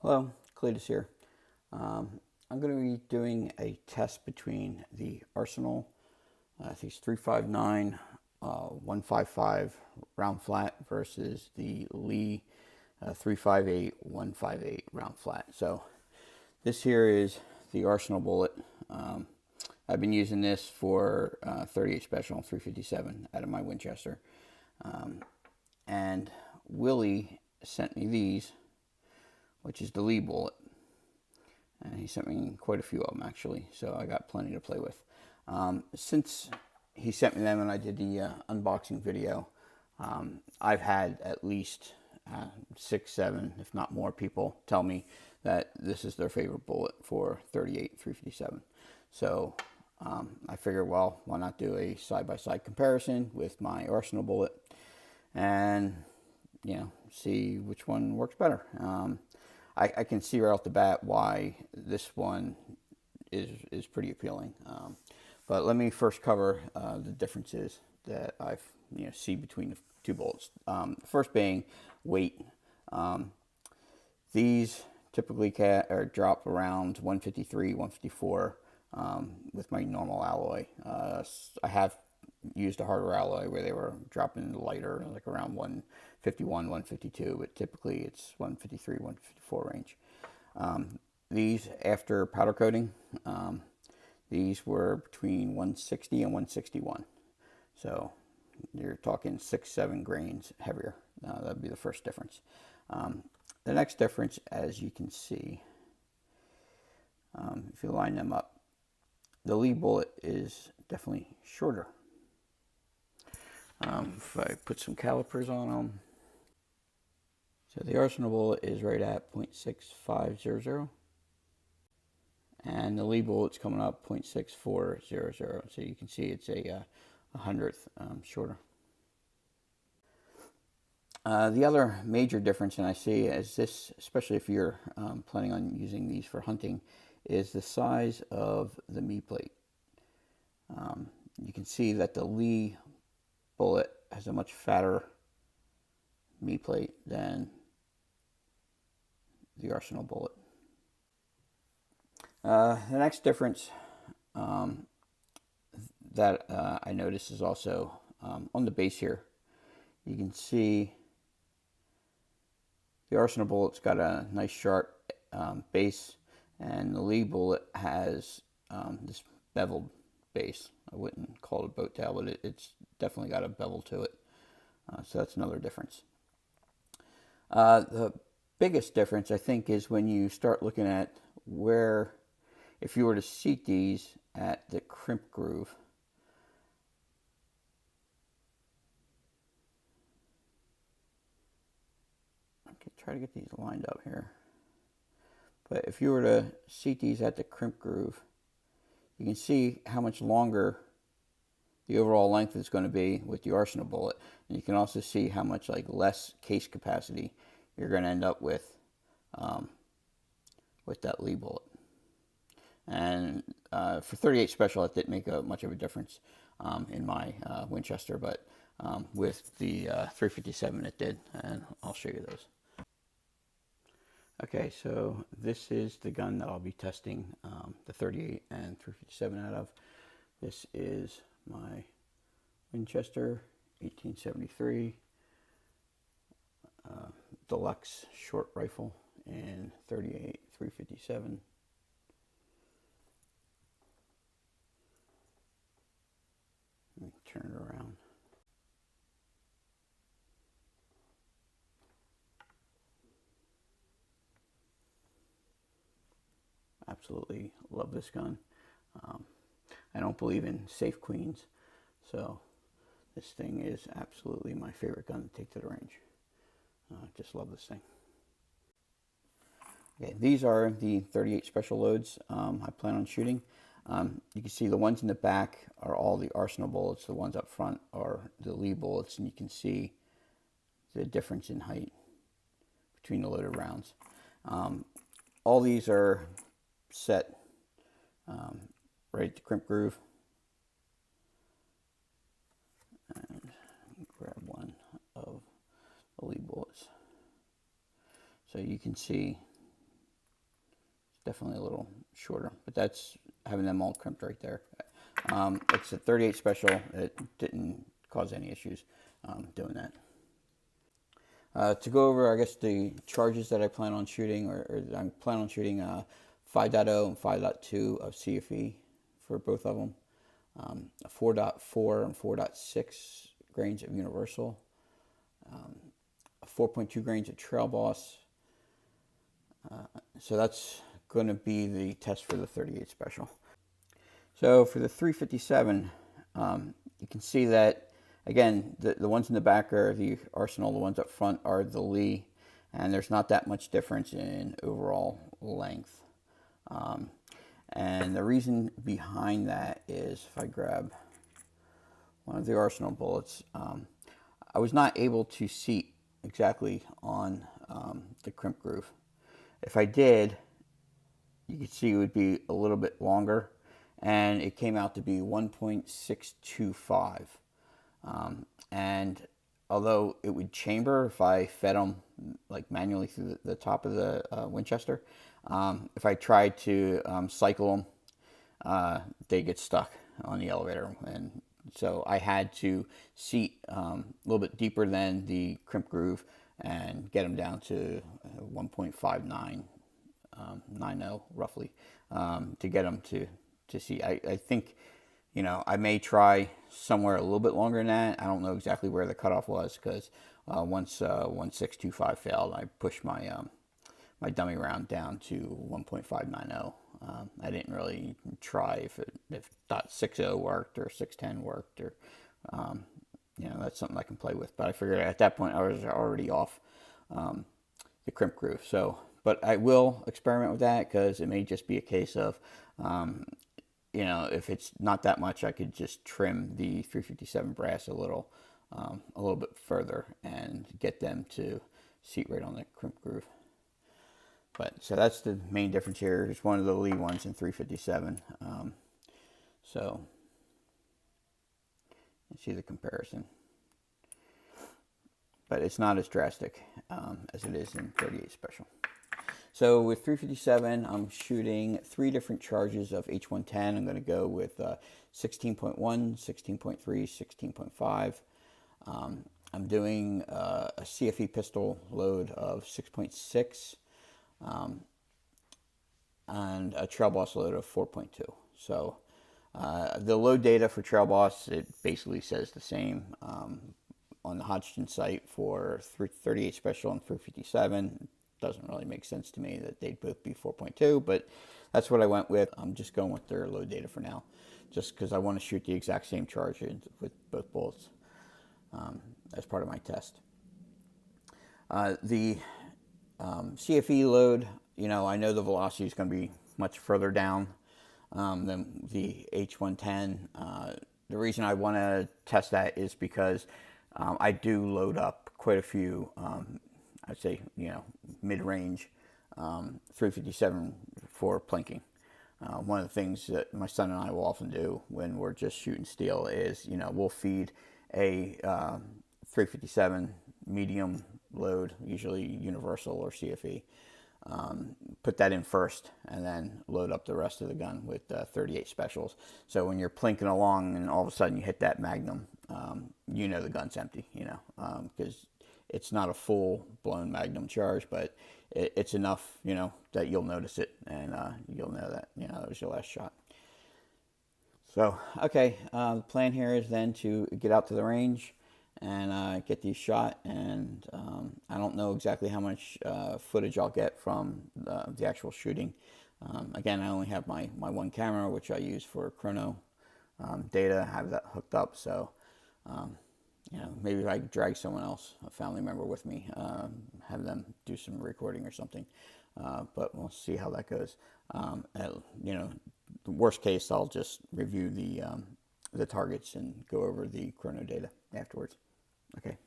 Hello, Cletus here. I'm going to be doing a test between the Arsenal, I think it's 359, 155 round flat versus the Lee 358, 158 round flat. So this here is the Arsenal bullet. I've been using this for 38 special 357 out of my Winchester. And Willie sent me these, which is the Lee bullet. And he sent me quite a few of them, actually, so I got plenty to play with. Since he sent me them and I did the unboxing video, I've had at least 6, 7, if not more people tell me that this is their favorite bullet for 38 357. So I figured, well, why not do a side-by-side comparison with my Arsenal bullet and, see which one works better. I can see right off the bat why this one is pretty appealing. But let me first cover the differences that I see between the two bullets. First being weight. These typically drop around 153, 154 with my normal alloy. I have used a harder alloy where they were dropping lighter, like around 151, 152, but typically it's 153, 154 range. These, after powder coating, these were between 160 and 161. So you're talking 6, 7 grains heavier. That'd be the first difference. The next difference, as you can see, if you line them up, the Lee bullet is definitely shorter. If I put some calipers on them, so the Arsenal bullet is right at 0.6500, and the Lee bullet's coming up 0.6400. So you can see it's a hundredth shorter. The other major difference, and I see is this, especially if you're planning on using these for hunting, is the size of the knee plate. You can see that the Lee bullet has a much fatter knee plate than the Arsenal bullet. The next difference that I notice is also on the base here. You can see the Arsenal bullet's got a nice sharp base, and the Lee bullet has this beveled base. I wouldn't call it a boat tail, but it's definitely got a bevel to it. So that's another difference. The biggest difference, I think, is when you start looking at where, if you were to seat these at the crimp groove, I could try to get these lined up here. But if you were to seat these at the crimp groove, you can see how much longer the overall length is going to be with the Arsenal bullet. And you can also see how much less case capacity you're going to end up with that Lee bullet. And for 38 special, it didn't make much of a difference in my Winchester, but with the 357 it did, and I'll show you those. Okay, so this is the gun that I'll be testing the 38 and 357 out of. This is my Winchester 1873 deluxe short rifle in 38 357. Let me turn it around. Absolutely love this gun. I don't believe in safe queens, so this thing is absolutely my favorite gun to take to the range. Just love this thing. Okay, these are the 38 special loads I plan on shooting. You can see the ones in the back are all the Arsenal bullets. The ones up front are the Lee bullets, and you can see the difference in height between the loaded rounds. All these are set right at the crimp groove. And grab one of the Lee bullets. So you can see definitely a little shorter, but that's having them all crimped right there. It's a 38 special. It didn't cause any issues doing that. To go over, I guess, the charges that I plan on shooting, or I plan on shooting 5.0 and 5.2 of CFE for both of them, 4.4 and 4.6 grains of Universal, 4.2 grains of Trail Boss. So that's going to be the test for the 38 special. So for the 357, you can see that, again, the ones in the back are the Arsenal, the ones up front are the Lee, and there's not that much difference in overall length. And the reason behind that is, if I grab one of the Arsenal bullets, I was not able to seat exactly on the crimp groove. If I did, you could see it would be a little bit longer, and it came out to be 1.625. And although it would chamber if I fed them like manually through the top of the Winchester, if I tried to cycle them, they get stuck on the elevator, and so I had to seat a little bit deeper than the crimp groove and get them down to 1.5990 roughly, to get them to see. I think, you know, I may try somewhere a little bit longer than that. I don't know exactly where the cutoff was, because once 1625 failed, I pushed my my dummy round down to 1.590. I didn't really try if .60 worked or 610 worked, or you know, that's something I can play with. But I figured at that point I was already off the crimp groove. So, but I will experiment with that, because it may just be a case of, you know, if it's not that much, I could just trim the 357 brass a little bit further and get them to seat right on the crimp groove. But so that's the main difference here. It's one of the Lee ones in 357. So you see the comparison, but it's not as drastic as it is in 38 special. So with 357, I'm shooting 3 different charges of H110. I'm going to go with 16.1, 16.3, 16.5. I'm doing a CFE pistol load of 6.6 and a Trail Boss load of 4.2. So the load data for Trail Boss, it basically says the same on the Hodgson site for 38 special and 357. Doesn't really make sense to me that they'd both be 4.2, but that's what I went with. I'm just going with their load data for now, just because I want to shoot the exact same charge with both bullets as part of my test. The CFE load, you know, I know the velocity is going to be much further down than the H110. The reason I want to test that is because I do load up quite a few, I'd say, you know, mid-range 357 for plinking. One of the things that my son and I will often do when we're just shooting steel is, you know, we'll feed a 357 medium load, usually Universal or CFE, put that in first, and then load up the rest of the gun with 38 specials. So when you're plinking along and all of a sudden you hit that Magnum, you know the gun's empty, you know, because it's not a full-blown Magnum charge, but it's enough, you know, that you'll notice it, and you'll know that, you know, that was your last shot. So, okay, the plan here is then to get out to the range and get these shot, and I don't know exactly how much footage I'll get from the actual shooting. Again, I only have my one camera, which I use for chrono data. I have that hooked up, so you know, maybe if I drag someone else, a family member with me, have them do some recording or something, but we'll see how that goes. You know, the worst case, I'll just review the targets and go over the chrono data afterwards. Okay.